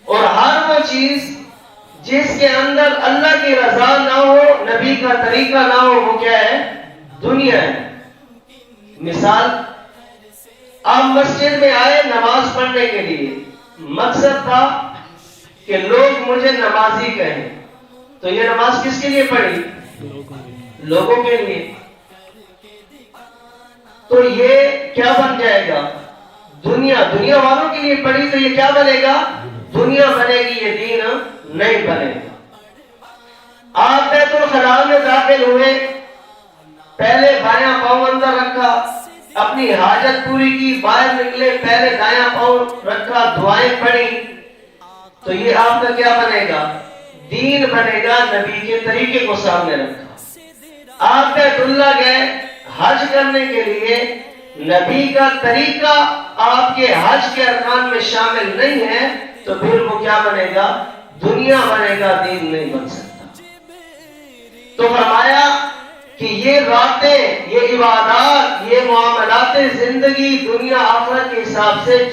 اور ہر وہ چیز جس کے اندر اللہ کی رضا نہ ہو، نبی کا طریقہ نہ ہو، وہ کیا ہے؟ دنیا ہے۔ مثال، آپ مسجد میں آئے نماز پڑھنے کے لیے، مقصد تھا کہ لوگ مجھے نمازی کہیں، تو یہ نماز کس کے لیے پڑھی؟ لوگوں کے لیے۔ تو یہ کیا بن جائے گا؟ دنیا والوں کے لیے پڑھی تو یہ کیا بنے گا؟ دنیا بنے گی، یہ دین نہیں بنے گا۔ آپ بیت الخلاء میں داخل ہوئے، پہلے بایاں پاؤں اندر رکھا، اپنی حاجت پوری کی، باہر نکلے پہلے دایاں پاؤں رکھا، دعائیں پڑھی، تو یہ آپ کا کیا بنے گا؟ دین بنے گا، نبی کے طریقے کو سامنے رکھا۔ آپ بیت اللہ گئے حج کرنے کے لیے، نبی کا طریقہ آپ کے حج کے ارکان میں شامل نہیں ہے، تو پھر وہ کیا بنے گا؟ دنیا بنے گا، دین نہیں بن سکتا۔ تو فرمایا کہ یہ راتیں، یہ عبادات، یہ معاملات زندگی دنیا آخرت کے حساب سے